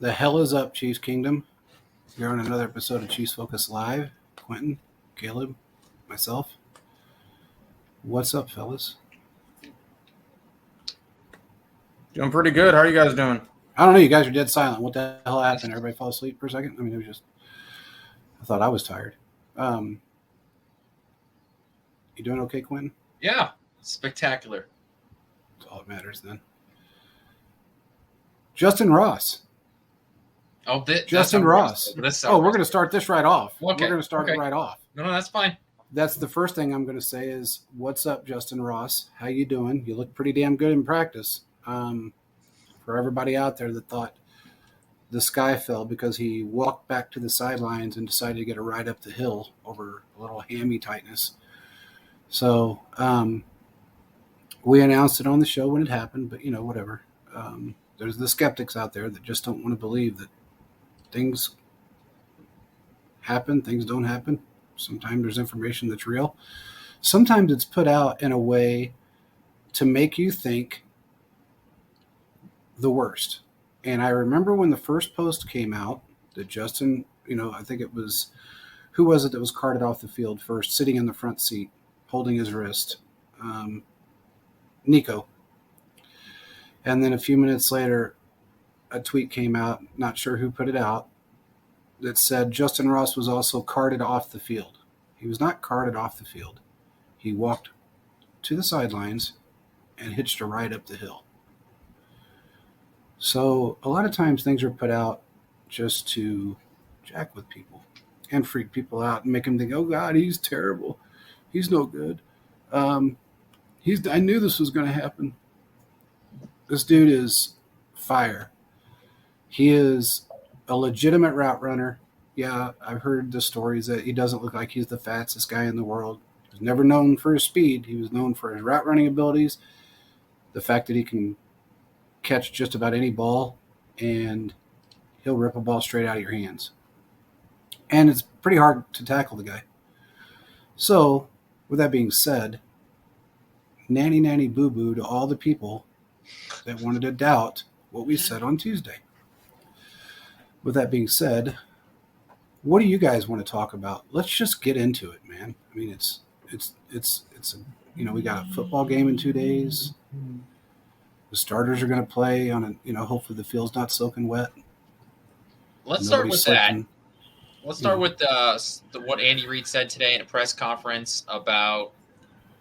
The hell is up, Chiefs Kingdom? You're on another episode of Chiefs Focus Live. Quentin, Caleb, myself. What's up, fellas? Doing pretty good. How are you guys doing? I don't know. You guys are dead silent. What the hell happened? Everybody fall asleep for a second? I mean, it was just. I thought I was tired. You doing okay, Quentin? Yeah, spectacular. That's all that matters then. Justin Ross. Oh, Justin Ross. We're going to start this right off. Okay. We're going to start it right off. No, that's fine. That's the first thing I'm going to say is, what's up, Justin Ross? How you doing? You look pretty damn good in practice. For everybody out there that thought the sky fell because he walked back to the sidelines and decided to get a ride up the hill over a little hammy tightness. So we announced it on the show when it happened, but, whatever. There's the skeptics out there that just don't want to believe that things happen, things don't happen. Sometimes there's information that's real. Sometimes it's put out in a way to make you think the worst. And I remember when the first post came out that Justin, I think it was, who was it that was carted off the field first, sitting in the front seat, holding his wrist? Nico. And then a few minutes later, a tweet came out, not sure who put it out, that said Justin Ross was also carted off the field. He was not carted off the field. He walked to the sidelines and hitched a ride up the hill. So a lot of times things are put out just to jack with people and freak people out and make them think, oh, God, he's terrible. He's no good. I knew this was going to happen. This dude is fire. He is a legitimate route runner. Yeah, I've heard the stories that he doesn't look like he's the fastest guy in the world. He was never known for his speed. He was known for his route running abilities, the fact that he can catch just about any ball, and he'll rip a ball straight out of your hands. And it's pretty hard to tackle the guy. So, with that being said, nanny boo-boo to all the people that wanted to doubt what we said on Tuesday. With that being said, what do you guys want to talk about? Let's just get into it, man. I mean, it's we got a football game in 2 days. The starters are going to play on hopefully the field's not soaking wet. Let's start with that. Let's start with what Andy Reid said today in a press conference about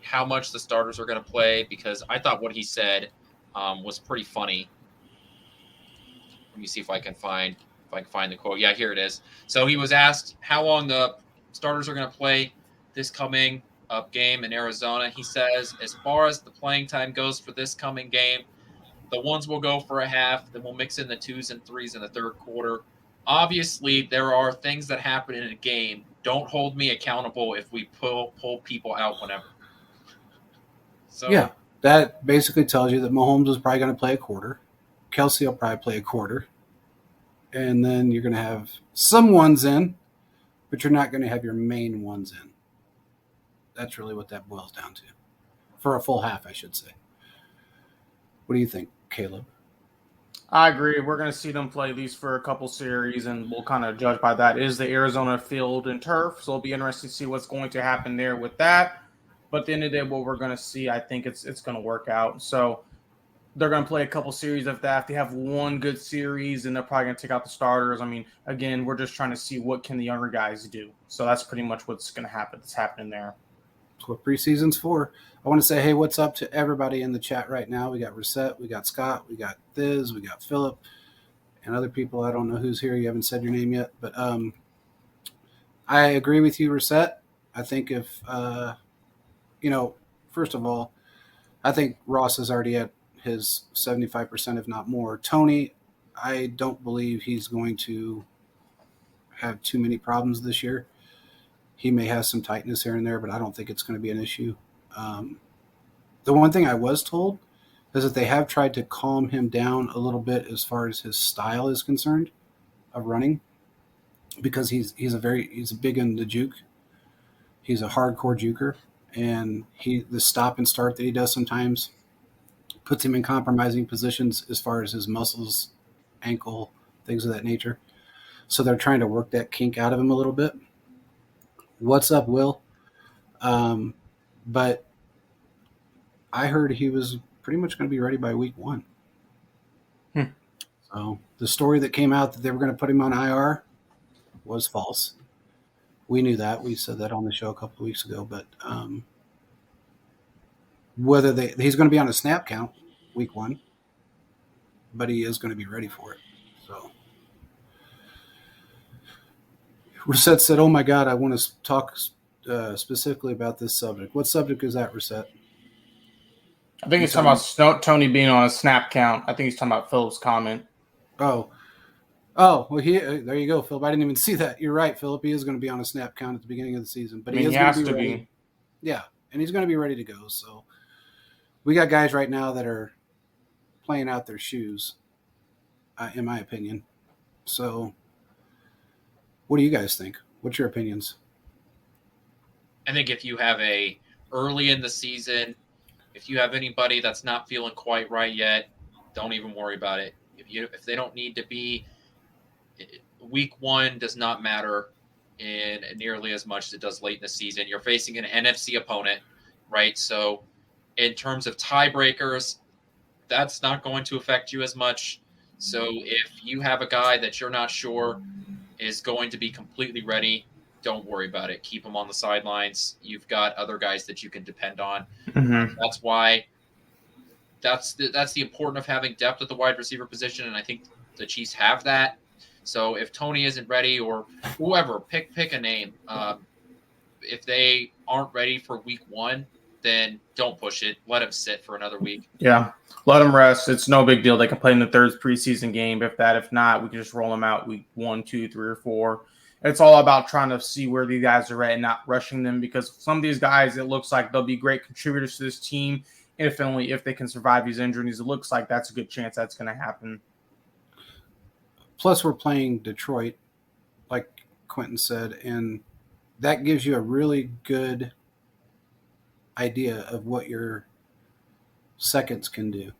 how much the starters are going to play, because I thought what he said was pretty funny. Let me see if I can find the quote. Yeah, here it is. So he was asked how long the starters are going to play this coming up game in Arizona. He says, as far as the playing time goes for this coming game, the ones will go for a half, then we'll mix in the 2s and 3s in the third quarter. Obviously, there are things that happen in a game. Don't hold me accountable if we pull people out whenever. So yeah, that basically tells you that Mahomes is probably going to play a quarter. Kelsey will probably play a quarter. And then you're going to have some ones in, but you're not going to have your main ones in. That's really what that boils down to. For a full half, I should say. What do you think, Caleb? I agree. We're going to see them play these for a couple series, and we'll kind of judge by that. It is the Arizona field and turf, so it'll be interesting to see what's going to happen there with that. But at the end of the day, what we're going to see, I think it's going to work out. So they're going to play a couple series of that. If they have one good series, and they're probably going to take out the starters. I mean, again, we're just trying to see what can the younger guys do. So that's pretty much what's going to happen. That's happening there. That's what preseason's for. I want to say, hey, what's up to everybody in the chat right now? We got Reset, we got Scott, we got Thiz, we got Philip, and other people. I don't know who's here. You haven't said your name yet. But I agree with you, Reset. I think if, first of all, I think Ross is already at his 75%, if not more. Tony, I don't believe he's going to have too many problems this year. He may have some tightness here and there, but I don't think it's going to be an issue. The one thing I was told is that they have tried to calm him down a little bit as far as his style is concerned of running, because he's big in the juke. He's a hardcore juker, and the stop and start that he does sometimes puts him in compromising positions as far as his muscles, ankle, things of that nature. So they're trying to work that kink out of him a little bit. What's up, Will? But I heard he was pretty much going to be ready by week 1. So the story that came out that they were going to put him on IR was false. We knew that. We said that on the show a couple of weeks ago. But whether he's going to be on a snap count week 1, but he is going to be ready for it. So Reset said, "Oh my God, I want to talk specifically about this subject." What subject is that, Reset? I think he's talking about Tony being on a snap count. I think he's talking about Philip's comment. Oh, well, there you go, Philip. I didn't even see that. You're right, Philip. He is going to be on a snap count at the beginning of the season, but he has to be. Yeah, and he's going to be ready to go. So we got guys right now that are playing out their shoes, in my opinion. So what do you guys think? What's your opinions? I think if you have early in the season, if you have anybody that's not feeling quite right yet, don't even worry about it. If they don't need to be, week 1 does not matter in nearly as much as it does late in the season. You're facing an NFC opponent, right? So in terms of tiebreakers, that's not going to affect you as much. So if you have a guy that you're not sure is going to be completely ready, don't worry about it. Keep him on the sidelines. You've got other guys that you can depend on. Mm-hmm. That's why that's the importance of having depth at the wide receiver position, and I think the Chiefs have that. So if Tony isn't ready, or whoever, pick a name. If they aren't ready for week 1, then don't push it. Let him sit for another week. Yeah, let him rest. It's no big deal. They can play in the 3rd preseason game. If not, we can just roll them out week 1, 2, 3, or 4. It's all about trying to see where these guys are at and not rushing them, because some of these guys, it looks like they'll be great contributors to this team. If they can survive these injuries, it looks like that's a good chance that's going to happen. Plus, we're playing Detroit, like Quentin said, and that gives you a really good idea of what your seconds can do.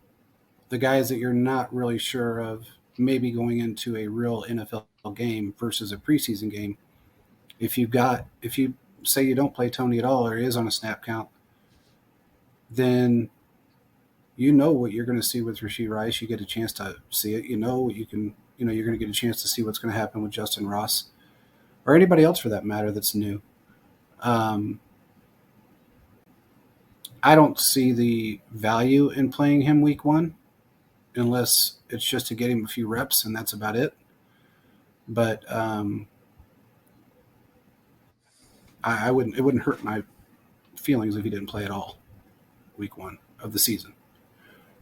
The guys that you're not really sure of, maybe going into a real NFL game versus a preseason game. If you say you don't play Tony at all, or he is on a snap count, then you know what you're going to see with Rashee Rice. You get a chance to see it. You know what you're going to get a chance to see what's going to happen with Justin Ross, or anybody else for that matter that's new. I don't see the value in playing him week 1 unless it's just to get him a few reps, and that's about it. But it wouldn't hurt my feelings if he didn't play at all week 1 of the season.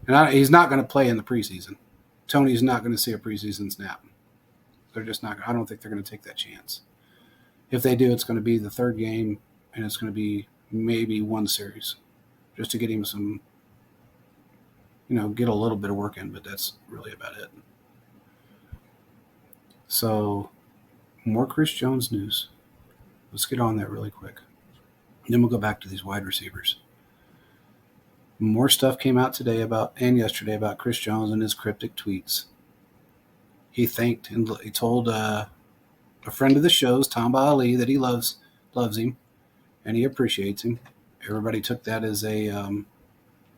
And he's not going to play in the preseason. Tony's not going to see a preseason snap. They're just not. I don't think they're going to take that chance. If they do, it's going to be the 3rd game, and it's going to be maybe 1 series, just to get him some, get a little bit of work in, but that's really about it. So, more Chris Jones news. Let's get on that really quick. Then we'll go back to these wide receivers. More stuff came out today and yesterday about Chris Jones and his cryptic tweets. He thanked and he told a friend of the show's, Tamba Ali, that he loves him and he appreciates him. Everybody took that as they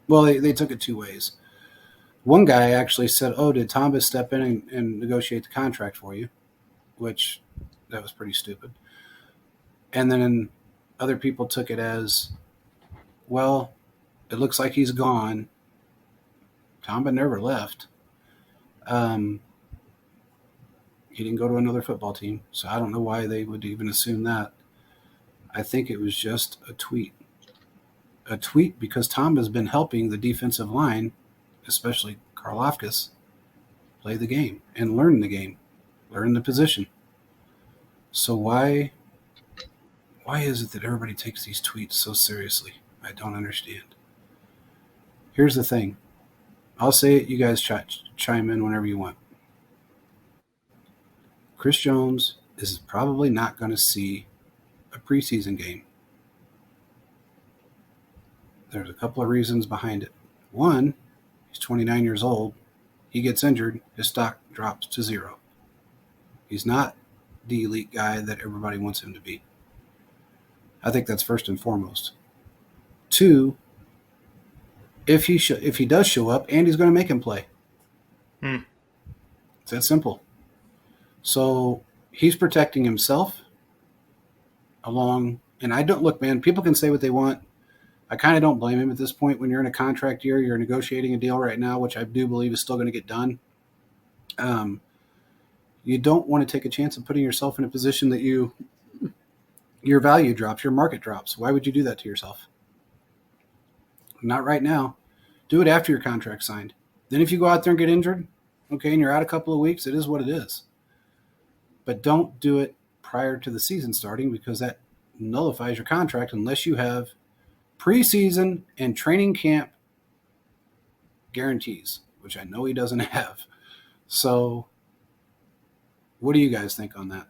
took it 2 ways. One guy actually said, "Oh, did Tamba step in and negotiate the contract for you?" Which, that was pretty stupid. And then other people took it as, well, it looks like he's gone. Tamba never left. He didn't go to another football team, so I don't know why they would even assume that. I think it was just a tweet. A tweet because Tamba's been helping the defensive line, especially Karlaftis, play the game and learn the game, learn the position. So why is it that everybody takes these tweets so seriously? I don't understand. Here's the thing. I'll say it. You guys chime in whenever you want. Chris Jones is probably not going to see a preseason game. There's a couple of reasons behind it. One, he's 29 years old. He gets injured, his stock drops to 0. He's not the elite guy that everybody wants him to be. I think that's first and foremost. 2, if he does show up, Andy's going to make him play. It's that simple. So he's protecting himself along. And I don't look, man, people can say what they want. I kind of don't blame him at this point. When you're in a contract year, you're negotiating a deal right now, which I do believe is still going to get done. You don't want to take a chance of putting yourself in a position that your value drops, your market drops. Why would you do that to yourself? Not right now. Do it after your contract's signed. Then if you go out there and get injured, okay, and you're out a couple of weeks, it is what it is. But don't do it prior to the season starting, because that nullifies your contract unless you have preseason and training camp guarantees, which I know he doesn't have. So what do you guys think on that?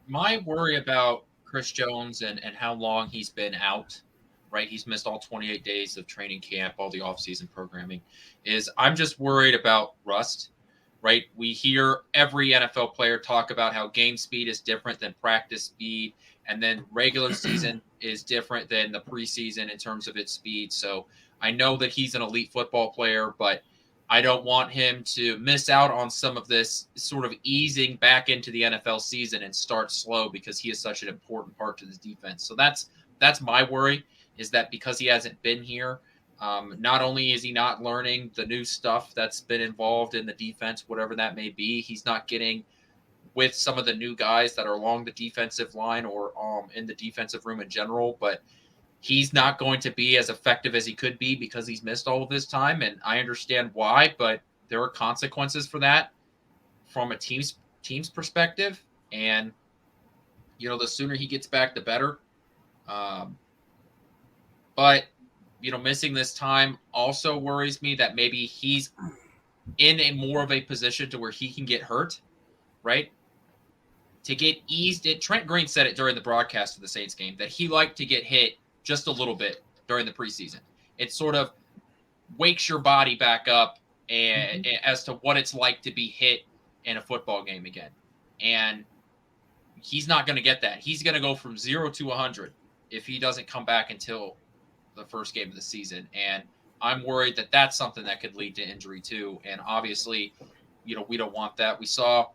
My worry about Chris Jones and how long he's been out, right? He's missed all 28 days of training camp, all the offseason programming, is I'm just worried about rust, right? We hear every NFL player talk about how game speed is different than practice speed, and then regular season is different than the preseason in terms of its speed. So I know that he's an elite football player, but I don't want him to miss out on some of this sort of easing back into the NFL season and start slow, because he is such an important part to this defense. So that's my worry, is that because he hasn't been here, not only is he not learning the new stuff that's been involved in the defense, whatever that may be, he's not getting with some of the new guys that are along the defensive line or in the defensive room in general, but he's not going to be as effective as he could be because he's missed all of this time. And I understand why, but there are consequences for that from a team's perspective. And, the sooner he gets back, the better. But, missing this time also worries me that maybe he's in a more of a position to where he can get hurt, right? To get eased. Trent Green said it during the broadcast of the Saints game that he liked to get hit just a little bit during the preseason. It sort of wakes your body back up and as to what it's like to be hit in a football game again. And he's not going to get that. He's going to go from 0 to 100 if he doesn't come back until the first game of the season. And I'm worried that that's something that could lead to injury too. And obviously, we don't want that. We saw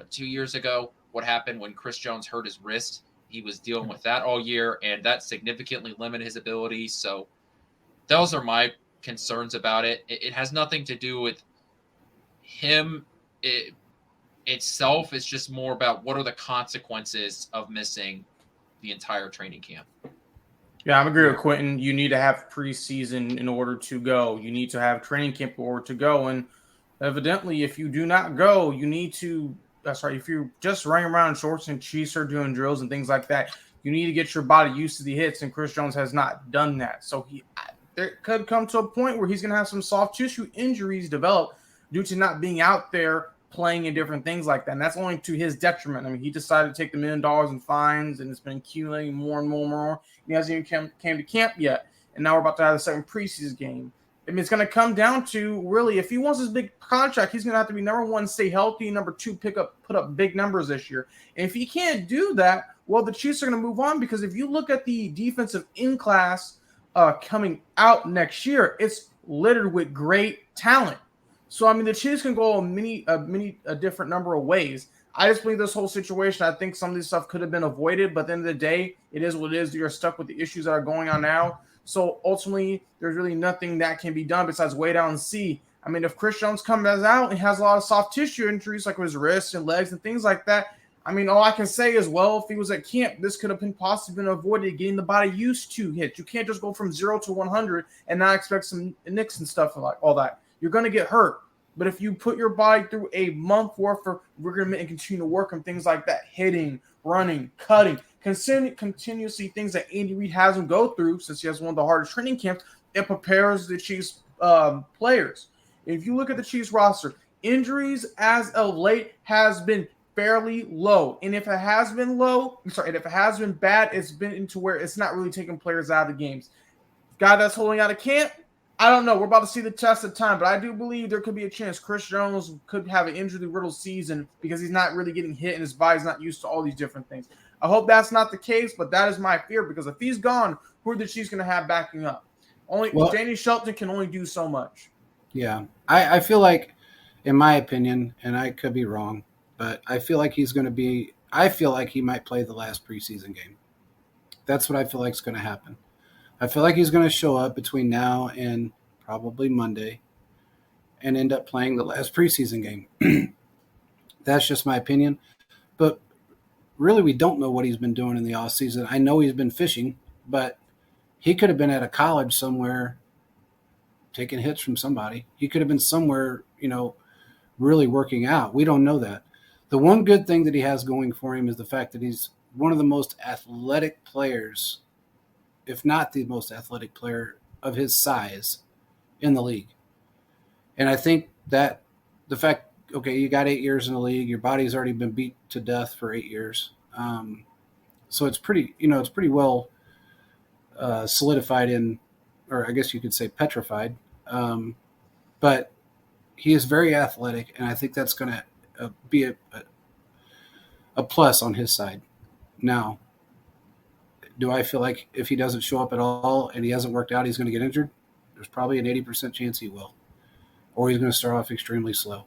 2 years ago what happened when Chris Jones hurt his wrist. He was dealing with that all year, and that significantly limited his ability. So those are my concerns about it. It has nothing to do with him itself. It's just more about what are the consequences of missing the entire training camp. Yeah, I'm agree with Quentin. You need to have preseason in order to go. You need to have training camp in order to go. And evidently, if you do not go, you need to if you're just running around in shorts and t-shirt doing drills and things like that, you need to get your body used to the hits, and Chris Jones has not done that. So there could come to a point where he's going to have some soft tissue injuries develop due to not being out there playing in different things like that. And that's only to his detriment. I mean, he decided to take the $1 million in fines, and it's been accumulating more and more and more. He hasn't even came to camp yet. And now we're about to have the second preseason game. I mean, it's going to come down to, really, if he wants his big contract, he's going to have to be, number one, stay healthy, number two, put up big numbers this year. And if he can't do that, well, the Chiefs are going to move on, because if you look at the defensive in-class coming out next year, it's littered with great talent. So, I mean, the Chiefs can go a different number of ways. I just believe this whole situation, I think some of this stuff could have been avoided, but at the end of the day, it is what it is. You're stuck with the issues that are going on now. So ultimately, there's really nothing that can be done besides wait out and see. I mean, if Chris Jones comes out and has a lot of soft tissue injuries, like with his wrists and legs and things like that, I mean, all I can say is, well, if he was at camp, this could have been possibly been avoided, getting the body used to hit. You can't just go from 0 to 100 and not expect some nicks and stuff like all that. You're going to get hurt. But if you put your body through a month worth of rigor and continue to work on things like that, hitting, running, cutting, continuously things that Andy Reid has him go through, since he has one of the hardest training camps, it prepares the Chiefs players. If you look at the Chiefs roster, injuries as of late has been fairly low. And if it has been if it has been bad, it's been into where it's not really taking players out of the games. Guy that's holding out of camp, I don't know. We're about to see the test of time, but I do believe there could be a chance Chris Jones could have an injury-riddled season because he's not really getting hit and his body's not used to all these different things. I hope that's not the case, but that is my fear because if he's gone, who are the Chiefs going to have backing up? Danny Shelton can only do so much. Yeah. I feel like, in my opinion, and I could be wrong, but I feel like I feel like he might play the last preseason game. That's what I feel like is going to happen. I feel like he's going to show up between now and probably Monday and end up playing the last preseason game. That's just my opinion. But really, we don't know what he's been doing in the offseason. I know he's been fishing, but he could have been at a college somewhere taking hits from somebody. He could have been somewhere, really working out. We don't know that. The one good thing that he has going for him is the fact that he's one of the most athletic players, if not the most athletic player of his size in the league. And I think that the fact, okay, you got 8 years in the league, your body's already been beat to death for 8 years. So it's pretty well solidified in, or I guess you could say petrified. But he is very athletic, and I think that's going to be a plus on his side. Now, do I feel like if he doesn't show up at all and he hasn't worked out, he's going to get injured? There's probably an 80% chance he will. Or he's going to start off extremely slow.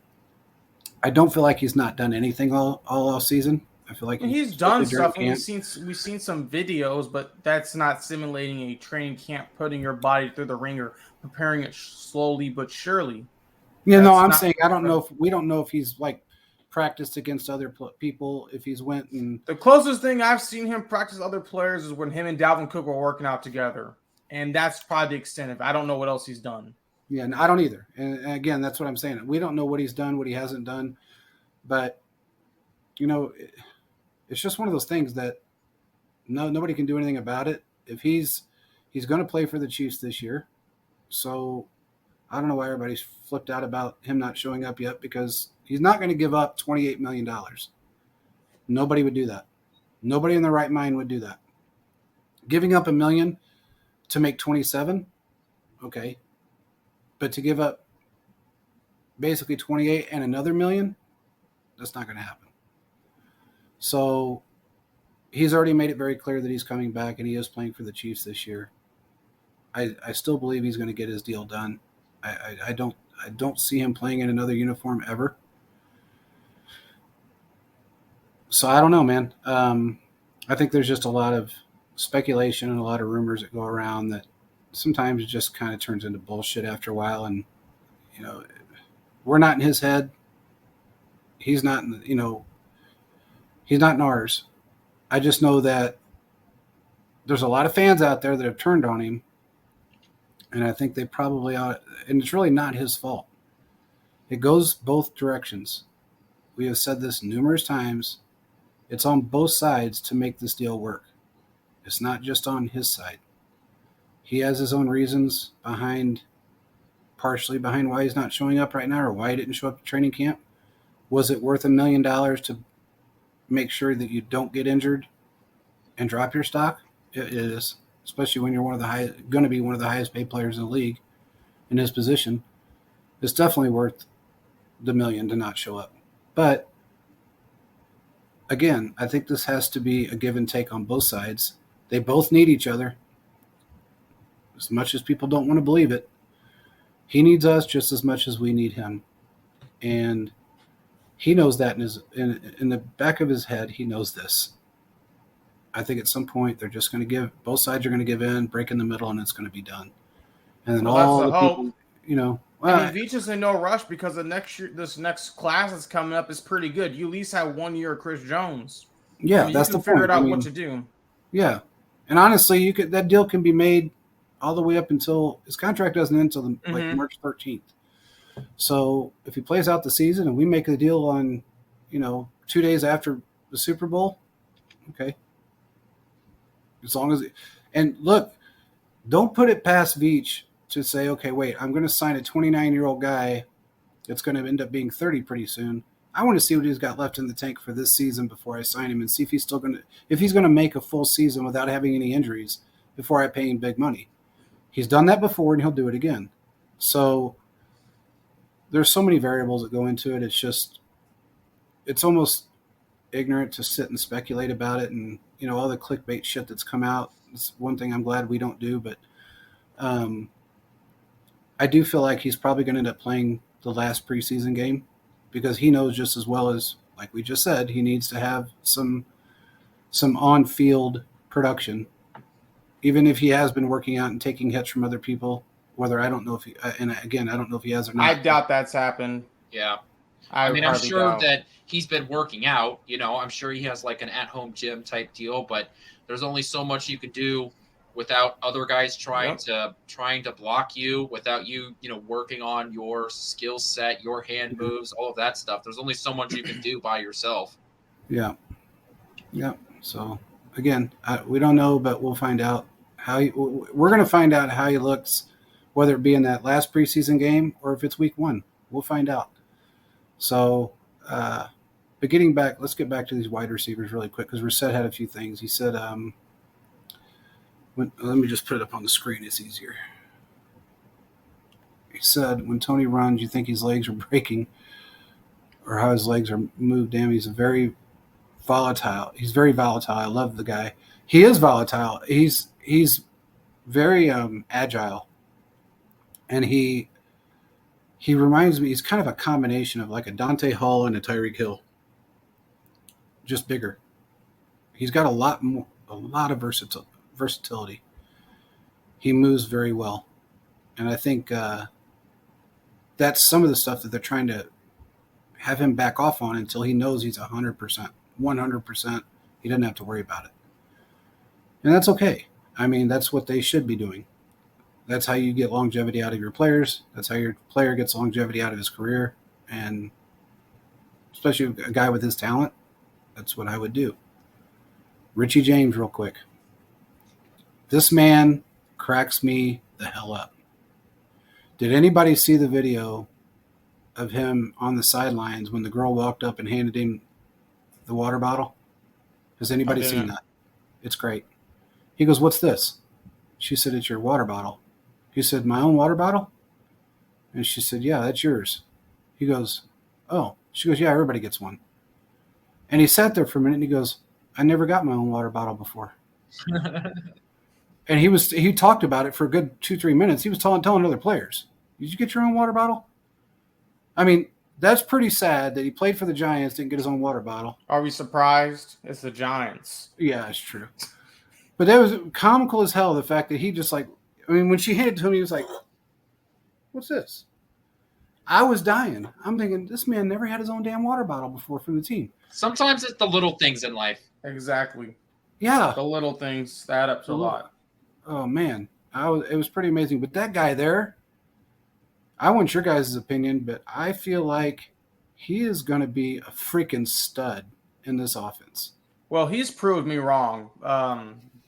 I don't feel like he's not done anything all season. I feel like he's done stuff. We've seen some videos, but that's not simulating a training camp, putting your body through the ringer, preparing it slowly but surely. Yeah, no, I'm saying we don't know if he's like practiced against other people, if he's went and the closest thing I've seen him practice other players is when him and Dalvin Cook were working out together, and that's probably the extent of it. I don't know what else he's done. Yeah, I don't either. And again, that's what I'm saying. We don't know what he's done, what he hasn't done, but it's just one of those things that nobody can do anything about it. If he's going to play for the Chiefs this year, so I don't know why everybody's flipped out about him not showing up yet, because he's not going to give up $28 million. Nobody would do that. Nobody in their right mind would do that. Giving up $1 million to make 27, okay. But to give up basically 28 and another $1 million, that's not going to happen. So he's already made it very clear that he's coming back and he is playing for the Chiefs this year. I still believe he's going to get his deal done. I don't see him playing in another uniform ever. So I don't know, man. I think there's just a lot of speculation and a lot of rumors that go around that sometimes it just kind of turns into bullshit after a while. And, we're not in his head. He's not he's not in ours. I just know that there's a lot of fans out there that have turned on him. And I think they probably ought, and it's really not his fault. It goes both directions. We have said this numerous times. It's on both sides to make this deal work. It's not just on his side. He has his own reasons partially behind why he's not showing up right now, or why he didn't show up to training camp. Was it worth $1 million to make sure that you don't get injured and drop your stock? It is, especially when you're going to be one of the highest paid players in the league in his position. It's definitely worth the $1 million to not show up. But again, I think this has to be a give and take on both sides. They both need each other. As much as people don't want to believe it, he needs us just as much as we need him. And he knows that in the back of his head, he knows this. I think at some point they're just going to both sides are going to give in, break in the middle, and it's going to be done. And then all the people, Veach is in no rush because this next class that's coming up is pretty good. You at least have 1 year of Chris Jones. Yeah, that's the point. Figure out what to do. Yeah, and honestly, that deal can be made all the way up until his contract doesn't end until like March 13th. So if he plays out the season and we make the deal on, 2 days after the Super Bowl, okay. As long as and look, don't put it past Veach to say, okay, wait, I'm going to sign a 29-year-old guy that's going to end up being 30 pretty soon. I want to see what he's got left in the tank for this season before I sign him, and see if he's going to make a full season without having any injuries before I pay him big money. He's done that before, and he'll do it again. So there's so many variables that go into it. It's almost ignorant to sit and speculate about it, and all the clickbait shit that's come out. It's one thing I'm glad we don't do, but I do feel like he's probably going to end up playing the last preseason game because he knows just as well as, like we just said, he needs to have some on-field production, even if he has been working out and taking hits from other people. Whether I don't know if he, and again, I don't know if he has or not. I doubt that's happened. Yeah. I'm sure that he's been working out. I'm sure he has like an at-home gym type deal, but there's only so much you can do without other guys trying to block you, without you, working on your skill set, your hand moves, all of that stuff. There's only so much you can do by yourself. Yeah. So again, we don't know, but we'll find out we're going to find out how he looks, whether it be in that last preseason game or if it's week 1. We'll find out. So, but let's get back to these wide receivers really quick because Reset had a few things. He said, let me just put it up on the screen. It's easier. He said, when Tony runs, you think his legs are breaking or how his legs are moved. Damn, he's very volatile. He's very volatile. I love the guy. He is volatile. He's very agile. And he reminds me, he's kind of a combination of like a Dante Hall and a Tyreek Hill. Just bigger. He's got a lot of versatility. He moves very well. And I think that's some of the stuff that they're trying to have him back off on until he knows he's 100%. 100%. He doesn't have to worry about it. And that's okay. I mean, that's what they should be doing. That's how you get longevity out of your players. That's how your player gets longevity out of his career. And especially a guy with his talent, that's what I would do. Richie James, real quick. This man cracks me the hell up. Did anybody see the video of him on the sidelines when the girl walked up and handed him the water bottle? Has anybody seen that? It's great. He goes, "What's this?" She said, "It's your water bottle." He said, "My own water bottle?" And she said, "Yeah, that's yours." He goes, "Oh." She goes, "Yeah, everybody gets one." And he sat there for a minute and he goes, "I never got my own water bottle before." And he talked about it for a good 2-3 minutes. He was telling other players, "Did you get your own water bottle?" I mean, that's pretty sad that he played for the Giants, didn't get his own water bottle. Are we surprised? It's the Giants. Yeah, it's true. But that was comical as hell, the fact that he just when she handed it to him, he was like, "What's this?" I was dying. I'm thinking, this man never had his own damn water bottle before from the team. Sometimes it's the little things in life. Exactly. Yeah. The little things add up to a lot. Oh, man. It was pretty amazing. But that guy there, I want your guys' opinion, but I feel like he is going to be a freaking stud in this offense. Well, he's proved me wrong.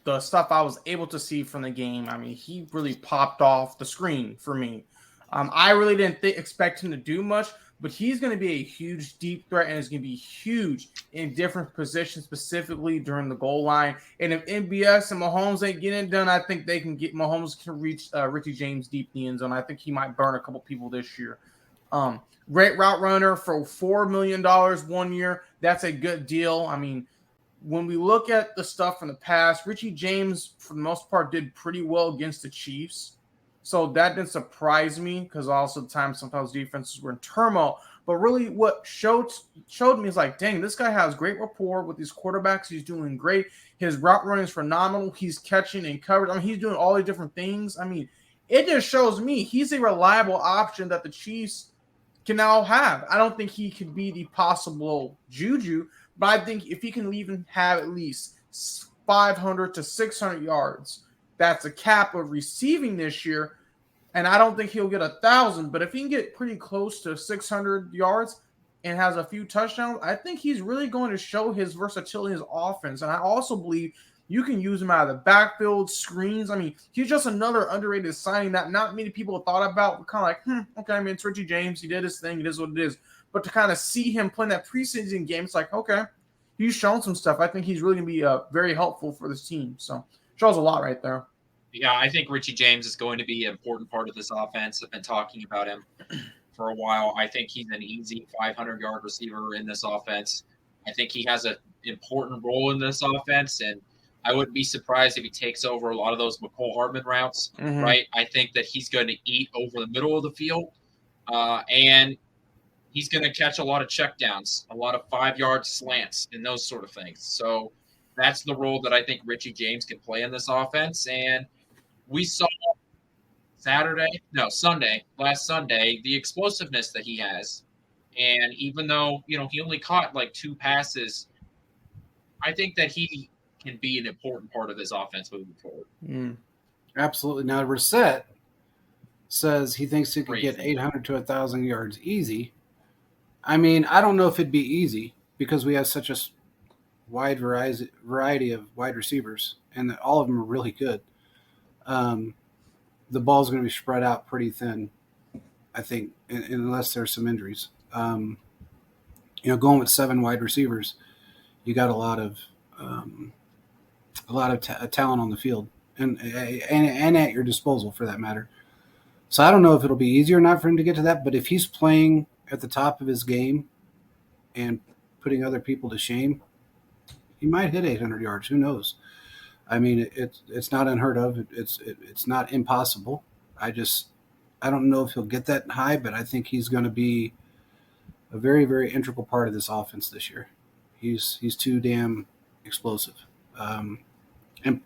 The stuff I was able to see from the game, I mean, he really popped off the screen for me. I really didn't expect him to do much, but he's going to be a huge deep threat, and it's going to be huge in different positions, specifically during the goal line. And if MBS and Mahomes ain't getting it done, I think Mahomes can reach Richie James deep in the end zone. I think he might burn a couple people this year. Great route runner for $4 million 1 year. That's a good deal. I mean, when we look at the stuff from the past, Richie James, for the most part, did pretty well against the Chiefs. So that didn't surprise me because also the time sometimes defenses were in turmoil. But really what showed me is like, dang, this guy has great rapport with these quarterbacks. He's doing great. His route running is phenomenal. He's catching and coverage. I mean, he's doing all these different things. I mean, it just shows me he's a reliable option that the Chiefs can now have. I don't think he could be the possible Juju, but I think if he can even have at least 500 to 600 yards, that's a cap of receiving this year. And I don't think he'll get 1,000, but if he can get pretty close to 600 yards and has a few touchdowns, I think he's really going to show his versatility in his offense. And I also believe you can use him out of the backfield, screens. I mean, he's just another underrated signing that not many people thought about. Kind of like, okay, I mean, it's Richie James. He did his thing. It is what it is. But to kind of see him playing that preseason game, it's like, okay, he's shown some stuff. I think he's really going to be very helpful for this team. So shows a lot right there. Yeah, I think Richie James is going to be an important part of this offense. I've been talking about him for a while. I think he's an easy 500-yard receiver in this offense. I think he has an important role in this offense, and I wouldn't be surprised if he takes over a lot of those McCole Hardman routes, right? I think that he's going to eat over the middle of the field, and he's going to catch a lot of checkdowns, a lot of 5-yard slants, and those sort of things. So that's the role that I think Richie James can play in this offense, and we saw last Sunday, the explosiveness that he has. And even though, he only caught like 2 passes, I think that he can be an important part of this offense moving forward. Absolutely. Now, Reset says he thinks he could get 800 to 1,000 yards easy. I mean, I don't know if it'd be easy because we have such a wide variety of wide receivers, and all of them are really good. The ball's going to be spread out pretty thin, I think, unless there's some injuries. Going with 7 wide receivers, you got a lot of talent on the field and at your disposal for that matter. So I don't know if it'll be easy or not for him to get to that, but if he's playing at the top of his game and putting other people to shame, he might hit 800 yards. Who knows? I mean, it's not unheard of. It's not impossible. I don't know if he'll get that high, but I think he's going to be a very, very integral part of this offense this year. He's too damn explosive. And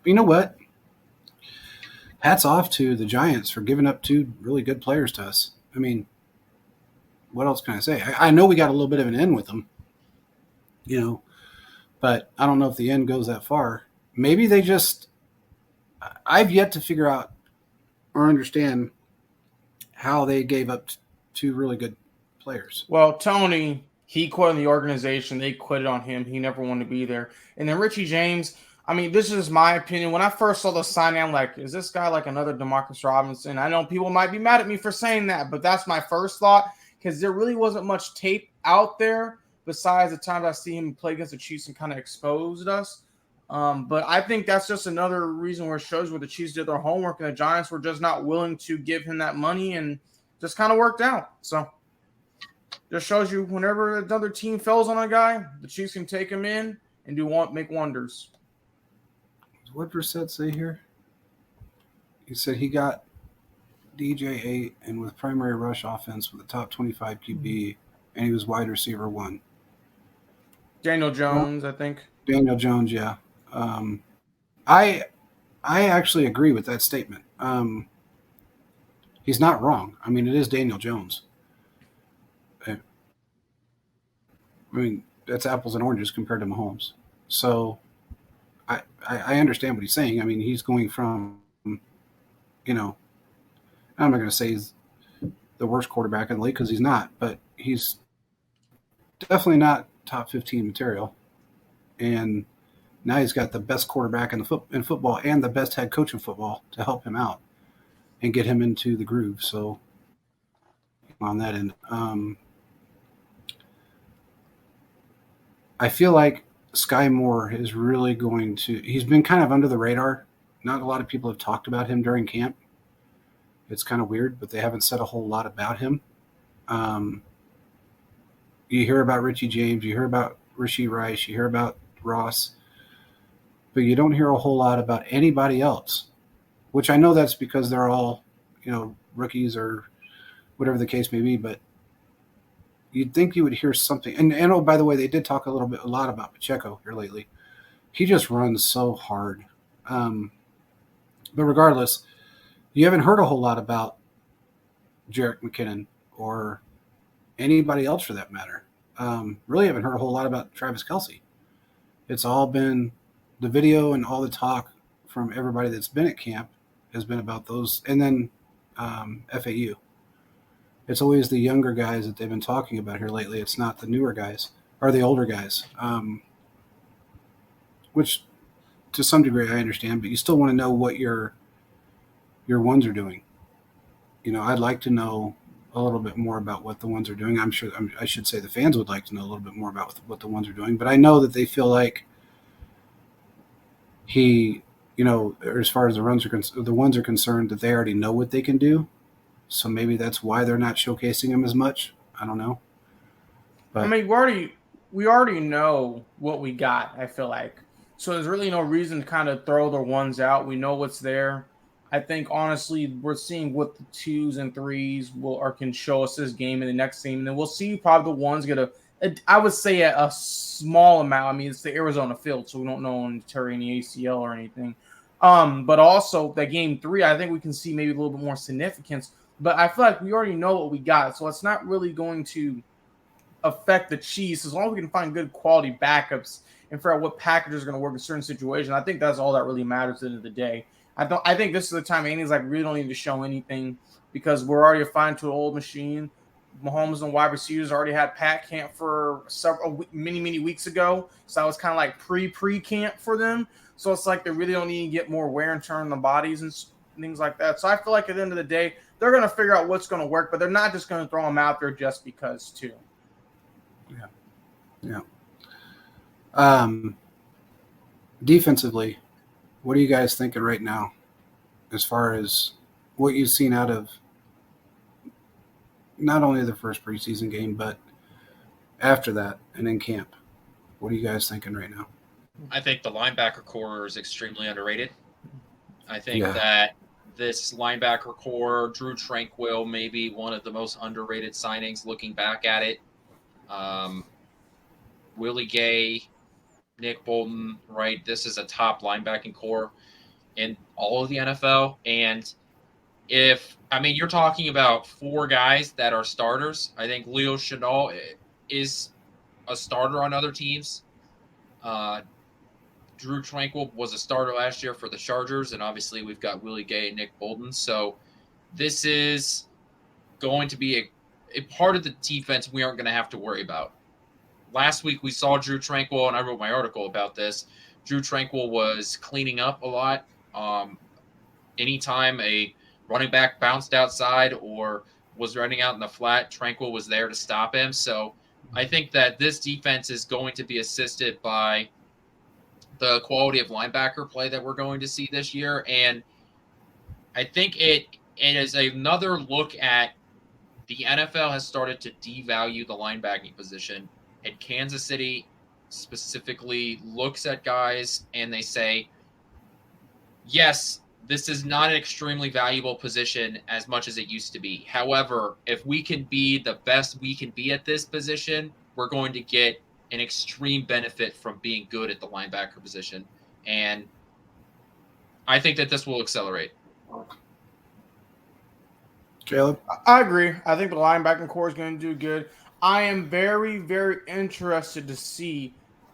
you know what? Hats off to the Giants for giving up 2 really good players to us. I mean, what else can I say? I know we got a little bit of an end with them, but I don't know if the end goes that far. Maybe they just – I've yet to figure out or understand how they gave up 2 really good players. Well, Tony, he quit on the organization. They quit on him. He never wanted to be there. And then Richie James, I mean, this is my opinion. When I first saw the signing, I'm like, is this guy like another Demarcus Robinson? I know people might be mad at me for saying that, but that's my first thought because there really wasn't much tape out there besides the times I see him play against the Chiefs and kind of exposed us. But I think that's just another reason where it shows where the Chiefs did their homework and the Giants were just not willing to give him that money and just kind of worked out. So just shows you whenever another team fails on a guy, the Chiefs can take him in and make wonders. What did Brissett say here? He said he got DJ 8 and with primary rush offense with a top 25 QB, and he was wide receiver 1. Daniel Jones, I think. Daniel Jones, yeah. I actually agree with that statement. He's not wrong. I mean, it is Daniel Jones. I mean, that's apples and oranges compared to Mahomes. So I understand what he's saying. I mean, he's going from, I'm not going to say he's the worst quarterback in the league because he's not, but he's definitely not top 15 material. And now he's got the best quarterback in football and the best head coach in football to help him out and get him into the groove. So on that end, I feel like Sky Moore is really going to – he's been kind of under the radar. Not a lot of people have talked about him during camp. It's kind of weird, but they haven't said a whole lot about him. You hear about Richie James, you hear about Rashee Rice, you hear about Ross, but you don't hear a whole lot about anybody else, which I know that's because they're all, rookies or whatever the case may be, but you'd think you would hear something. And oh, by the way, they did talk a lot about Pacheco here lately. He just runs so hard. But regardless, you haven't heard a whole lot about Jerick McKinnon or anybody else for that matter. Really haven't heard a whole lot about Travis Kelce. It's all been the video and all the talk from everybody that's been at camp has been about those. And then FAU. It's always the younger guys that they've been talking about here lately. It's not the newer guys or the older guys, which to some degree I understand, but you still want to know what your ones are doing. I'd like to know a little bit more about what the ones are doing. I should say the fans would like to know a little bit more about what the ones are doing, but I know that they feel like he, as far as the ones are concerned, that they already know what they can do. So maybe that's why they're not showcasing them as much. I don't know. But I mean, we already know what we got, I feel like. So there's really no reason to kind of throw the ones out. We know what's there. I think honestly, we're seeing what the 2s and 3s can show us this game in the next game, and then we'll see probably the ones get I would say a small amount. I mean, it's the Arizona field, so we don't know on Terry any ACL or anything. But also that game 3, I think we can see maybe a little bit more significance. But I feel like we already know what we got, so it's not really going to affect the Chiefs as long as we can find good quality backups and figure out what packages are going to work in certain situations. I think that's all that really matters at the end of the day. I think this is the time Andy's like, really don't need to show anything because we're already fine to an old machine. Mahomes and wide receivers already had Pat camp for many weeks ago. So that was kind of like pre-camp for them. So it's like they really don't need to get more wear and tear on the bodies and things like that. So I feel like at the end of the day, they're going to figure out what's going to work, but they're not just going to throw them out there just because too. Yeah. Defensively, what are you guys thinking right now as far as what you've seen out of not only the first preseason game, but after that and in camp? What are you guys thinking right now? I think the linebacker core is extremely underrated. I think that this linebacker core, Drew Tranquill, may be one of the most underrated signings looking back at it. Willie Gay, Nick Bolton, right? This is a top linebacking core in all of the NFL. And you're talking about 4 guys that are starters. I think Leo Chenal is a starter on other teams. Drew Tranquill was a starter last year for the Chargers, and obviously we've got Willie Gay and Nick Bolton. So this is going to be a part of the defense we aren't going to have to worry about. Last week we saw Drew Tranquill, and I wrote my article about this. Drew Tranquill was cleaning up a lot. Anytime a running back bounced outside or was running out in the flat, Tranquill was there to stop him. So I think that this defense is going to be assisted by the quality of linebacker play that we're going to see this year. And I think it is another look at the NFL has started to devalue the linebacking position. And Kansas City specifically looks at guys and they say, yes, this is not an extremely valuable position as much as it used to be. However, if we can be the best we can be at this position, we're going to get an extreme benefit from being good at the linebacker position. And I think that this will accelerate. Caleb? I agree. I think the linebacking core is going to do good. I am very, very interested to see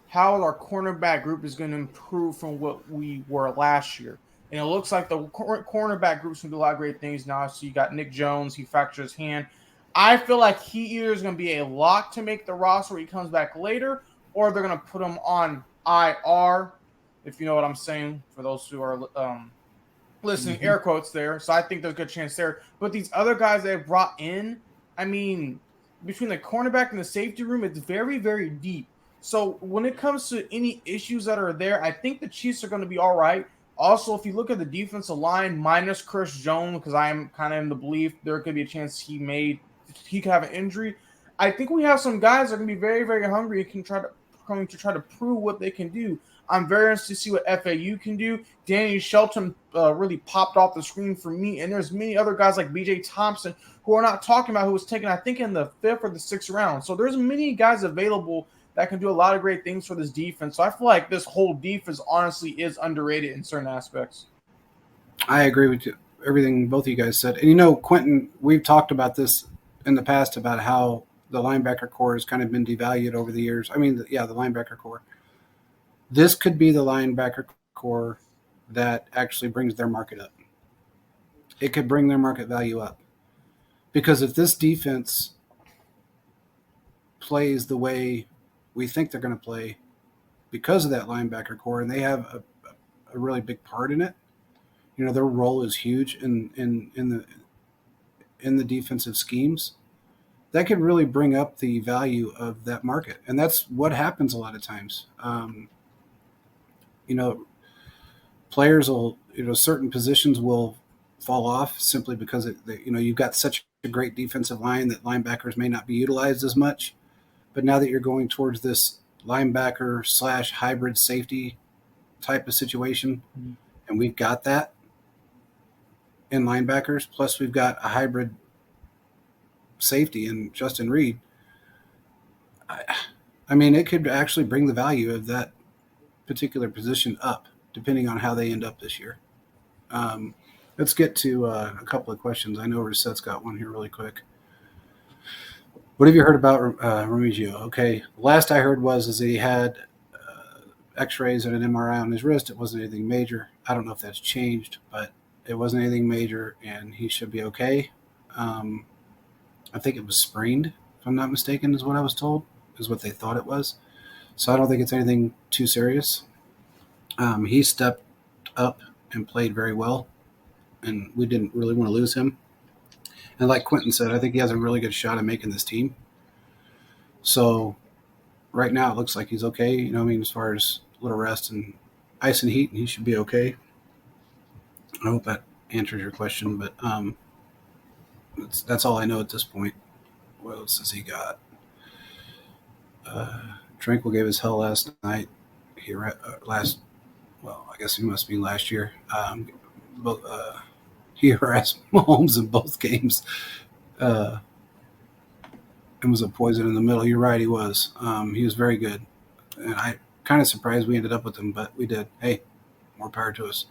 how our cornerback group is going to improve from what we were last year. And it looks like the cornerback group's going to do a lot of great things now. So you got Nick Jones. He fractured his hand. I feel like he either is going to be a lock to make the roster when he comes back later, or they're going to put him on IR, if you know what I'm saying, for those who are listening, air quotes there. So I think there's a good chance there. But these other guys they brought in, I mean, between the cornerback and the safety room, it's very, very deep. So when it comes to any issues that are there, I think the Chiefs are going to be all right. Also, if you look at the defensive line minus Chris Jones, because I am kind of in the belief there could be a chance he could have an injury. I think we have some guys that are going to be very, very hungry and going to try to prove what they can do. I'm very interested to see what FAU can do. Danny Shelton really popped off the screen for me, and there's many other guys like B.J. Thompson who are not talking about who was taken, I think, in the 5th or the 6th round. So there's many guys available that can do a lot of great things for this defense. So I feel like this whole defense honestly is underrated in certain aspects. I agree with you, everything both of you guys said. And, Quentin, we've talked about this in the past about how the linebacker core has kind of been devalued over the years. I mean, the linebacker core. This could be the linebacker core that actually brings their market up. It could bring their market value up. Because if this defense plays the way we think they're going to play because of that linebacker core, and they have a really big part in it, their role is huge in the defensive schemes, that could really bring up the value of that market. And that's what happens a lot of times. players will, certain positions will fall off simply because you've got such a great defensive line that linebackers may not be utilized as much. But now that you're going towards this linebacker / hybrid safety type of situation, and we've got that in linebackers, plus we've got a hybrid safety in Justin Reed. I mean, it could actually bring the value of that particular position up, depending on how they end up this year. Let's get to a couple of questions. I know Resette's got one here really quick. What have you heard about Remigio? Okay, the last I heard was he had X-rays and an MRI on his wrist. It wasn't anything major. I don't know if that's changed, but it wasn't anything major, and he should be okay. I think it was sprained, if I'm not mistaken, is what I was told, is what they thought it was. So I don't think it's anything too serious. He stepped up and played very well, and we didn't really want to lose him. And like Quentin said, I think he has a really good shot at making this team. So right now it looks like he's okay. As far as a little rest and ice and heat, and he should be okay. I hope that answers your question, but that's all I know at this point. What else has he got? Tranquil gave us hell last night. I guess he must be last year. He harassed Mahomes in both games and was a poison in the middle. You're right, he was. He was very good. And I kind of surprised we ended up with him, but we did. Hey, more power to us.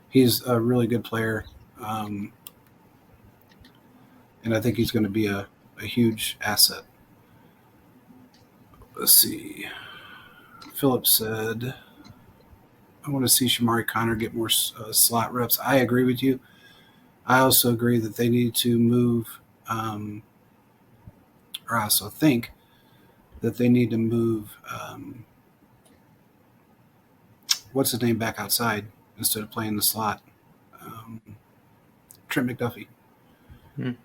He's a really good player. And I think he's going to be a huge asset. Let's see. Philip said, I want to see Shamari Connor get more slot reps. I agree with you. I also agree that they need to move, or I also think that they need to move, what's his name, back outside instead of playing the slot. Trent McDuffie. I don't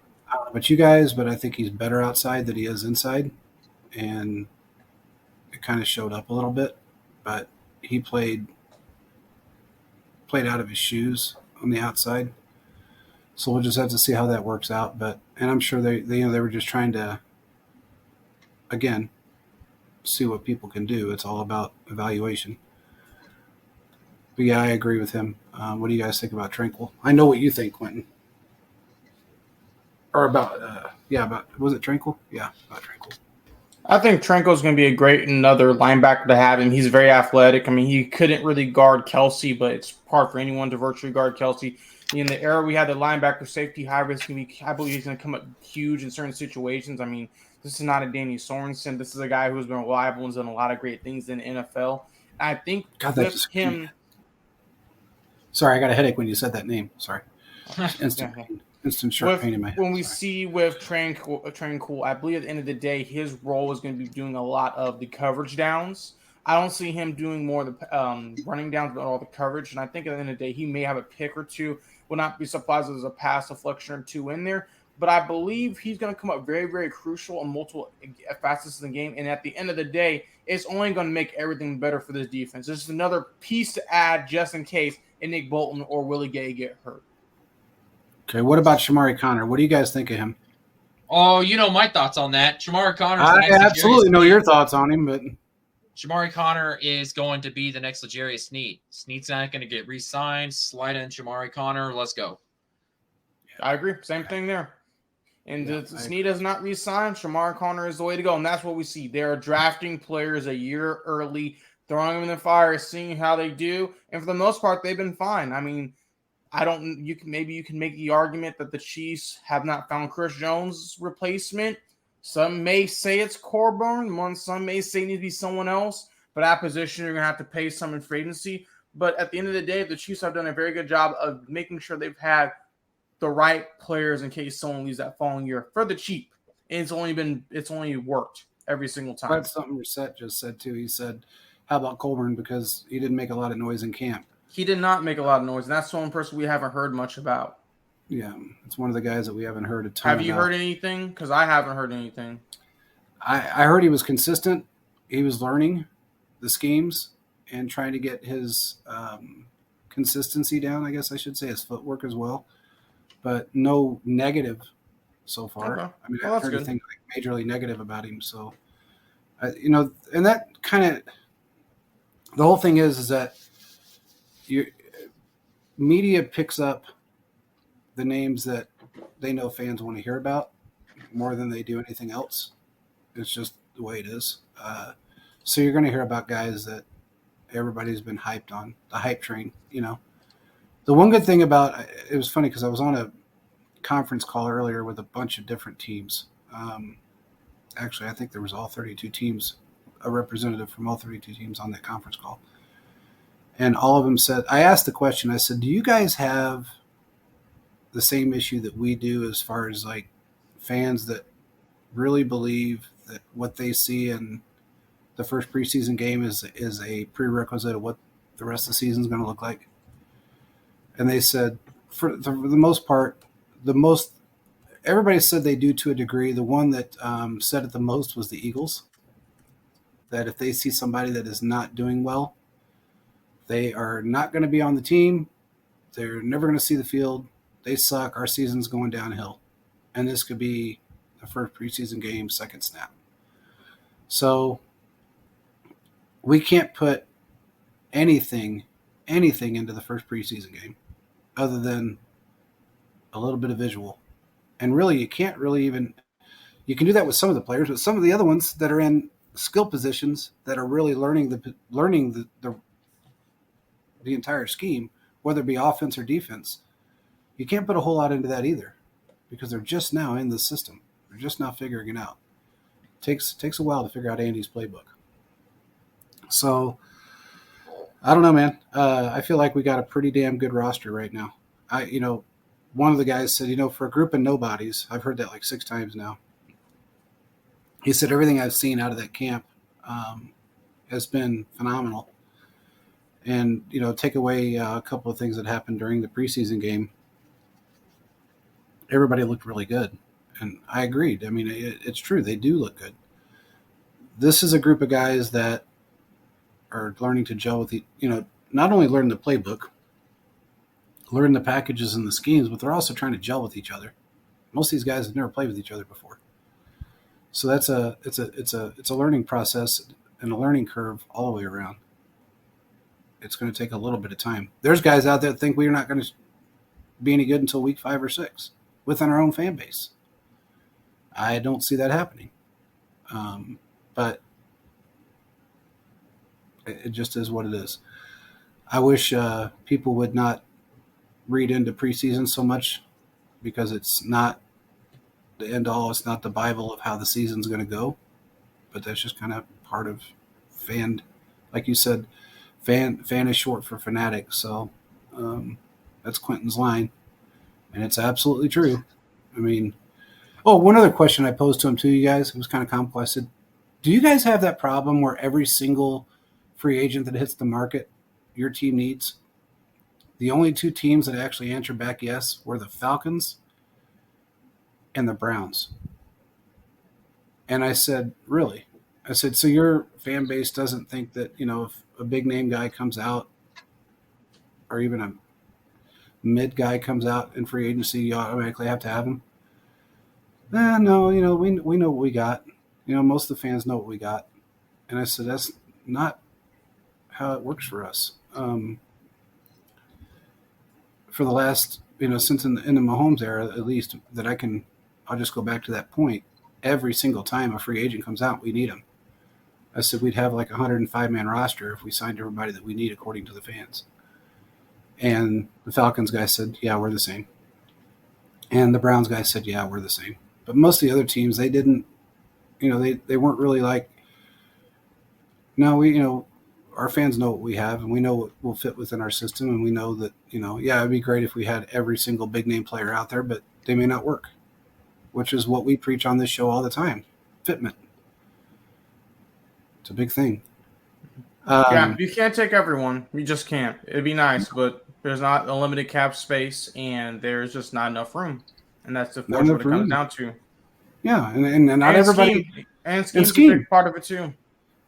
know about you guys, but I think he's better outside than he is inside. And it kind of showed up a little bit, but he played out of his shoes on the outside. So we'll just have to see how that works out. And I'm sure they were just trying to, again, see what people can do. It's all about evaluation. But yeah, I agree with him. What do you guys think about Tranquil? I know what you think, Quentin. Or about was it Tranquil? Yeah, about Tranquil. I think Tranquil's going to be a great another linebacker to have him. He's very athletic. I mean, he couldn't really guard Kelsey, but it's hard for anyone to virtually guard Kelsey. In the era we had the linebacker safety hybrids, I believe he's going to come up huge in certain situations. I mean, this is not a Danny Sorensen. This is a guy who's been reliable and done a lot of great things in the NFL. I think with him. Sorry, I got a headache when you said that name. Sorry. Instant sharp pain in my head. When we see with Tranquil, I believe at the end of the day, his role is going to be doing a lot of the coverage downs. I don't see him doing more of the running downs, but all the coverage. And I think at the end of the day, he may have a pick or two. Will not be surprised if there's a pass deflection or two in there. But I believe he's going to come up very, very crucial on multiple facets in the game. And at the end of the day, it's only going to make everything better for this defense. This is another piece to add just in case Nick Bolton or Willie Gay get hurt. Okay, what about Shamari Connor? What do you guys think of him? Oh, my thoughts on that. Shamari Connor. I absolutely know your thoughts on him, but Shamari Connor is going to be the next L'Jarius Sneed. Sneed's not going to get re-signed. Slide in Shamari Connor. Let's go. I agree. Same thing there. And Sneed does not re-sign. Shamari Connor is the way to go, and that's what we see. They're drafting players a year early, throwing them in the fire, seeing how they do, and for the most part, they've been fine. I mean, you can make the argument that the Chiefs have not found Chris Jones' replacement. Some may say it's Coburn. Some may say it needs to be someone else. But that position, you're going to have to pay some in free agency. But at the end of the day, the Chiefs have done a very good job of making sure they've had the right players in case someone leaves that following year for the cheap. And it's only worked every single time. That's something Reset just said too. He said, how about Coburn? Because he didn't make a lot of noise in camp. He did not make a lot of noise, and that's one person we haven't heard much about. Yeah, it's one of the guys that we haven't heard a ton about. Have you heard anything? Because I haven't heard anything. I heard he was consistent. He was learning the schemes and trying to get his consistency down, I guess I should say, his footwork as well, but no negative so far. Okay. I mean, Well, I've that's heard good. anything like majorly negative about him. So, and that kind of the whole thing is that your media picks up the names that they know fans want to hear about more than they do anything else. It's just the way it is. So you're going to hear about guys that everybody's been hyped on, the hype train. The one good thing about it was funny because I was on a conference call earlier with a bunch of different teams. Actually, I think there was all 32 teams, a representative from all 32 teams on that conference call. And all of them said, I asked the question, I said, do you guys have the same issue that we do as far as like fans that really believe that what they see in the first preseason game is a prerequisite of what the rest of the season is going to look like? And they said, for the most part, everybody said they do to a degree. The one that said it the most was the Eagles. That if they see somebody that is not doing well, they are not going to be on the team. They're never going to see the field. They suck. Our season's going downhill. And this could be the first preseason game, second snap. So we can't put anything into the first preseason game other than a little bit of visual. And really, you can't really even – you can do that with some of the players, but some of the other ones that are in skill positions that are really learning the entire scheme, whether it be offense or defense, you can't put a whole lot into that either because they're just now in the system. They're just now figuring it out. Takes a while to figure out Andy's playbook. So, I don't know, man. I feel like we got a pretty damn good roster right now. One of the guys said, for a group of nobodies, I've heard that like 6 times now. He said everything I've seen out of that camp has been phenomenal. And, take away a couple of things that happened during the preseason game. Everybody looked really good. And I agreed. I mean, it's true. They do look good. This is a group of guys that are learning to gel with not only learn the playbook, learn the packages and the schemes, but they're also trying to gel with each other. Most of these guys have never played with each other before. So it's a learning process and a learning curve all the way around. It's going to take a little bit of time. There's guys out there that think we're not going to be any good until week 5 or 6 within our own fan base. I don't see that happening. But it just is what it is. I wish people would not read into preseason so much because it's not the end all. It's not the Bible of how the season's going to go. But that's just kind of part of fan. Like you said, fan is short for fanatic. So that's Quentin's line. And it's absolutely true. I mean, one other question I posed to him too, you guys. It was kind of comical. I said, do you guys have that problem where every single free agent that hits the market your team needs? The only 2 teams that actually answered back yes were the Falcons and the Browns. And I said, really? I said, so your fan base doesn't think that, if a big name guy comes out or even a mid guy comes out in free agency, you automatically have to have him? No, we know what we got. Most of the fans know what we got. And I said, that's not how it works for us. For the last, since in the Mahomes era, at least that I'll just go back to that point. Every single time a free agent comes out, we need him. I said we'd have like a 105-man roster if we signed everybody that we need according to the fans. And the Falcons guy said, yeah, we're the same. And the Browns guy said, yeah, we're the same. But most of the other teams, they didn't, they weren't really like, no, our fans know what we have and we know what will fit within our system. And we know that, it'd be great if we had every single big name player out there, but they may not work, which is what we preach on this show all the time. Fitment. It's a big thing. You can't take everyone. You just can't. It'd be nice, but there's not a limited cap space and there's just not enough room. And that's what it comes down to. Yeah, and not everybody. Scheme's a big part of it too.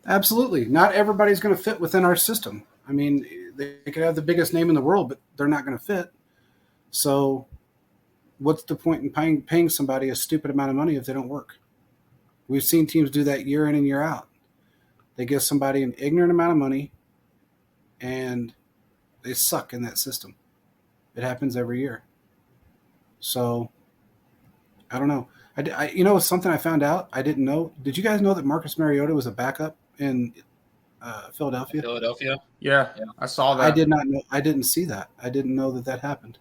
Absolutely. Not everybody's going to fit within our system. I mean, they could have the biggest name in the world, but they're not going to fit. So what's the point in paying somebody a stupid amount of money if they don't work? We've seen teams do that year in and year out. They give somebody an ignorant amount of money, and they suck in that system. It happens every year. So I don't know. Something I found out I didn't know. Did you guys know that Marcus Mariota was a backup in Philadelphia? Yeah, I saw that. I did not know. I didn't see that. I didn't know that happened.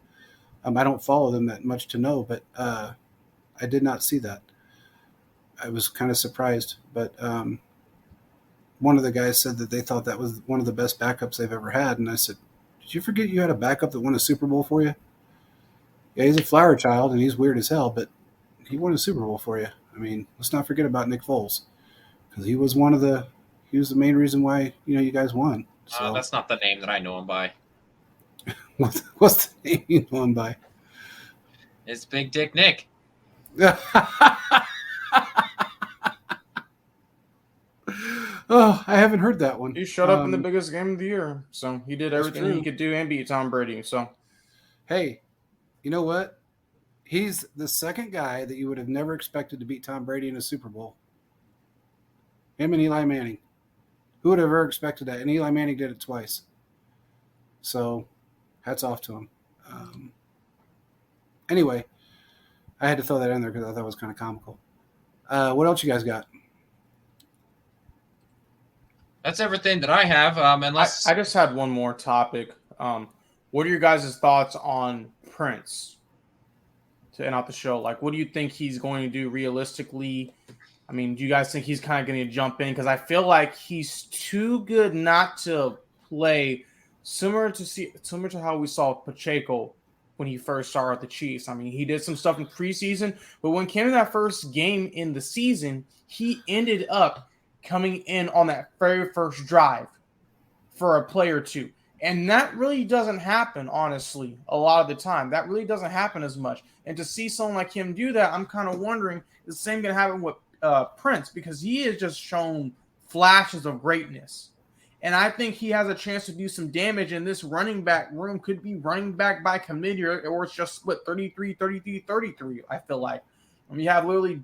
I don't follow them that much to know, but I did not see that. I was kind of surprised, but one of the guys said that they thought that was one of the best backups they've ever had, and I said, "Did you forget you had a backup that won a Super Bowl for you?" Yeah, he's a flower child, and he's weird as hell, but he won a Super Bowl for you. I mean, let's not forget about Nick Foles, because he was the main reason why you guys won. So that's not the name that I know him by. What's the name you know him by? It's Big Dick Nick. Oh, I haven't heard that one. He showed up in the biggest game of the year, so he did everything he could do and beat Tom Brady. So, hey, you know what? He's the second guy that you would have never expected to beat Tom Brady in a Super Bowl. Him and Eli Manning. Who would have ever expected that? And Eli Manning did it twice. So, hats off to him. Anyway, I had to throw that in there because I thought it was kind of comical. What else you guys got? That's everything that I have. Unless I just had one more topic. What are your guys' thoughts on Prince to end out the show? Like, what do you think he's going to do realistically? I mean, do you guys think he's kind of going to jump in? Because I feel like he's too good not to play, similar to how we saw Pacheco when he first started the Chiefs. I mean, he did some stuff in preseason, but when came to that first game in the season, he ended up coming in on that very first drive for a play or two. And that really doesn't happen, honestly, a lot of the time. That really doesn't happen as much. And to see someone like him do that, I'm kind of wondering, is the same going to happen with Prince? Because he has just shown flashes of greatness. And I think he has a chance to do some damage, and this running back room could be running back by committee, or it's just split 33, 33, 33, I feel like. I mean, you have literally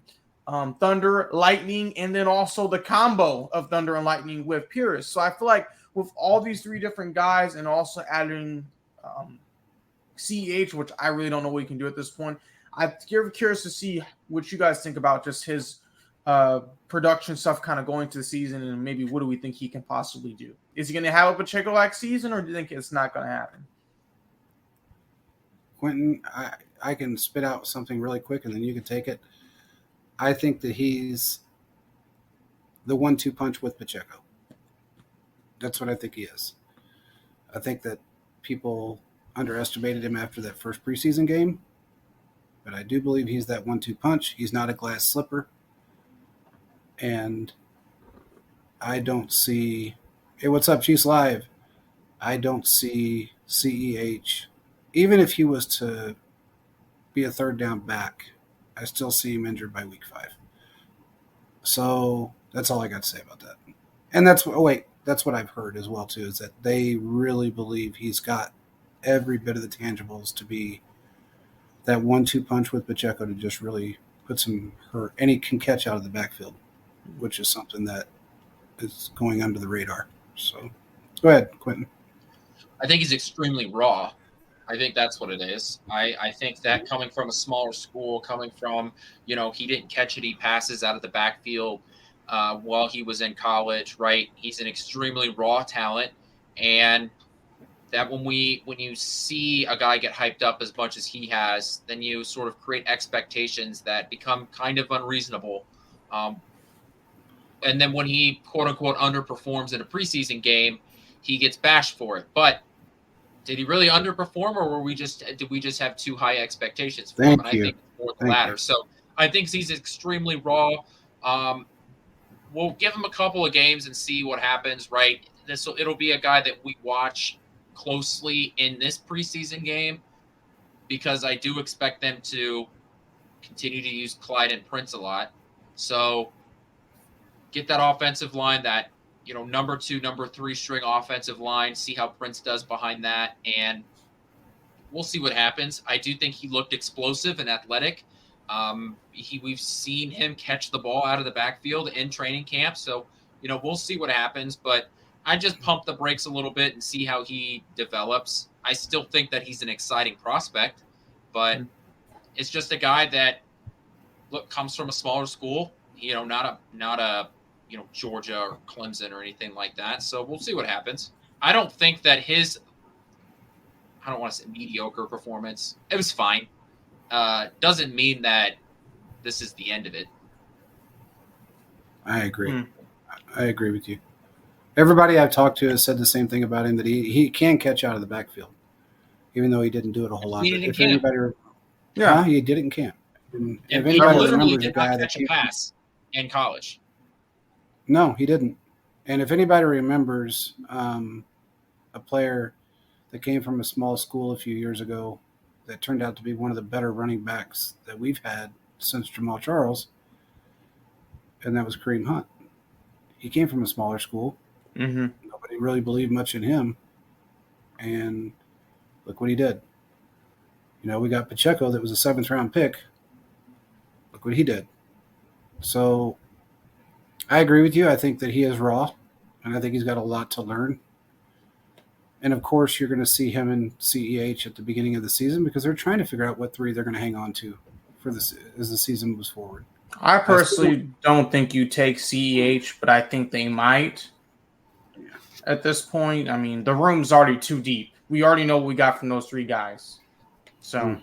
Thunder, Lightning, and then also the combo of Thunder and Lightning with Pierce. So I feel like with all these three different guys and also adding CEH, which I really don't know what he can do at this point, I'm curious to see what you guys think about just his production stuff kind of going to the season, and maybe what do we think he can possibly do? Is he going to have a Pacheco-like season, or do you think it's not going to happen? Quentin, I can spit out something really quick, and then you can take it. I think that he's the 1-2 punch with Pacheco. That's what I think he is. I think that people underestimated him after that first preseason game, but I do believe he's that 1-2 punch. He's not a glass slipper. And I don't see – hey, what's up, Chiefs Live? I don't see CEH. Even if he was to be a third down back, I still see him injured by week 5. So that's all I got to say about that. And that's what I've heard as well, too, is that they really believe he's got every bit of the tangibles to be that 1-2 punch with Pacheco to just really put some hurt. And he can catch out of the backfield, which is something that is going under the radar. So go ahead, Quentin. I think he's extremely raw. I think that's what it is. I think that coming from a smaller school, coming from, he didn't catch any passes out of the backfield while he was in college, right? He's an extremely raw talent. And that when you see a guy get hyped up as much as he has, then you sort of create expectations that become kind of unreasonable. And then when he, quote unquote, underperforms in a preseason game, he gets bashed for it. But did he really underperform, or did we just have too high expectations for him? And I think it's more the latter. So I think he's extremely raw. We'll give him a couple of games and see what happens, right? It'll be a guy that we watch closely in this preseason game, because I do expect them to continue to use Clyde and Prince a lot. So get that offensive line that number 2, number 3 string offensive line, see how Prince does behind that, and we'll see what happens. I do think he looked explosive and athletic. We've seen him catch the ball out of the backfield in training camp, so we'll see what happens. But I just pump the brakes a little bit and see how he develops. I still think that he's an exciting prospect, but it's just a guy that comes from a smaller school. Not a Georgia or Clemson or anything like that. So we'll see what happens. I don't think that I don't want to say mediocre performance. It was fine. Doesn't mean that this is the end of it. I agree. I agree with you. Everybody I've talked to has said the same thing about him, that he can catch out of the backfield, even though he didn't do it a whole lot. He did it in camp. He did it in camp. And if he anybody literally remembers did a guy not that catch a pass in college. No, he didn't. And if anybody remembers a player that came from a small school a few years ago that turned out to be one of the better running backs that we've had since Jamal Charles, and that was Kareem Hunt. He came from a smaller school. Mm-hmm. Nobody really believed much in him. And look what he did. We got Pacheco that was a 7th-round pick. Look what he did. So I agree with you. I think that he is raw, and I think he's got a lot to learn. And, of course, you're going to see him in CEH at the beginning of the season because they're trying to figure out what 3 they're going to hang on to for this as the season moves forward. I personally don't think you take CEH, but I think they might. Yeah. At this point, I mean, the room's already too deep. We already know what we got from those 3 guys. So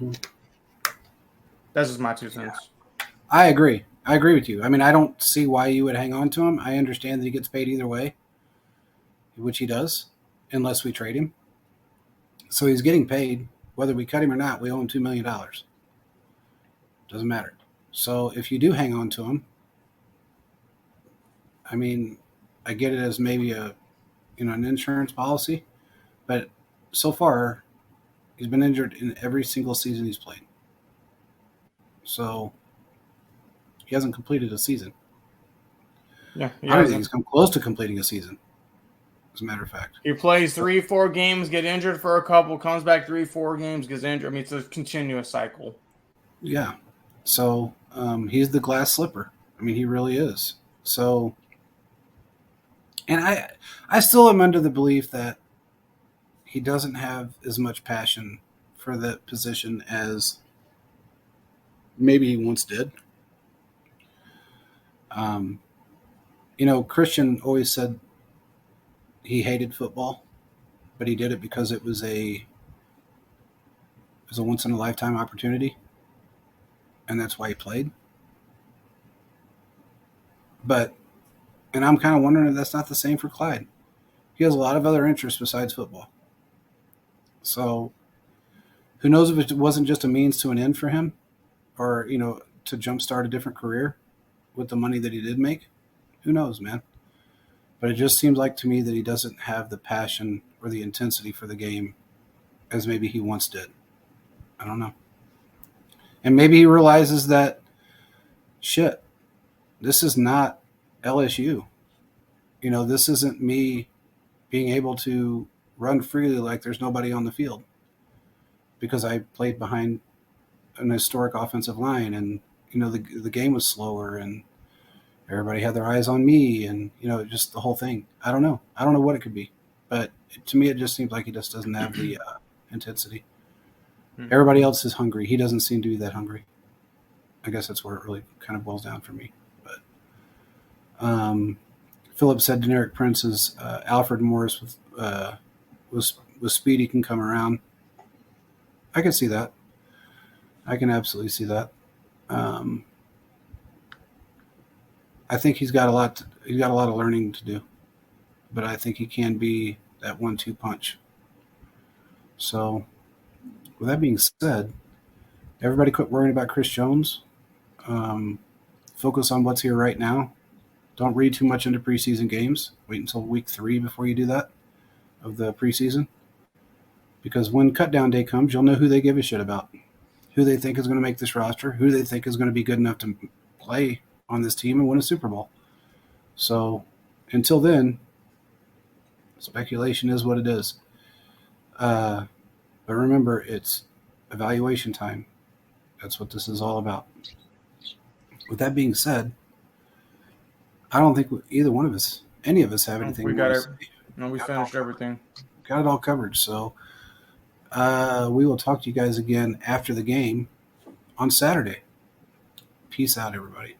that's just my 2 cents. Yeah. I agree with you. I mean, I don't see why you would hang on to him. I understand that he gets paid either way, which he does, unless we trade him. So he's getting paid. Whether we cut him or not, we owe him $2 million. Doesn't matter. So if you do hang on to him, I mean, I get it as maybe an insurance policy, but so far he's been injured in every single season he's played. So he hasn't completed a season. Yeah, I don't think he's come close to completing a season, as a matter of fact. He plays 3-4 games, get injured for a couple, comes back 3-4 games, gets injured. I mean, it's a continuous cycle. Yeah. So he's the glass slipper. I mean, he really is. So, and I still am under the belief that he doesn't have as much passion for that position as maybe he once did. Christian always said he hated football, but he did it because it was a once in a lifetime opportunity, and that's why he played. And I'm kind of wondering if that's not the same for Clyde. He has a lot of other interests besides football. So who knows if it wasn't just a means to an end for him, or, to jumpstart a different career with the money that he did make. Who knows, man? But it just seems like to me that he doesn't have the passion or the intensity for the game as maybe he once did. I don't know. And maybe he realizes that, shit, this is not LSU. This isn't me being able to run freely like there's nobody on the field because I played behind an historic offensive line, and the game was slower and everybody had their eyes on me, and just the whole thing. I don't know what it could be, but to me it just seems like he just doesn't have the intensity. Everybody else is hungry. He doesn't seem to be that hungry. I guess that's where it really kind of boils down for me. But Philip said Deneric Prince is Alfred Morris with speed. He can come around. I can see that. I can absolutely see that. I think he's got a lot of learning to do, but I think he can be that 1-2 punch. So, with that being said, everybody quit worrying about Chris Jones. Focus on what's here right now. Don't read too much into preseason games. Wait until week 3 before you do that of the preseason, because when cutdown day comes, you'll know who they give a shit about, who they think is going to make this roster, who they think is going to be good enough to play on this team and win a Super Bowl. So until then, Speculation is what it is. But remember, it's evaluation time. That's what this is all about. With that being said, I don't think either one of us, any of us, have anything. We got it. No, we finished everything. Got it all covered. So we will talk to you guys again after the game on Saturday. Peace out, everybody.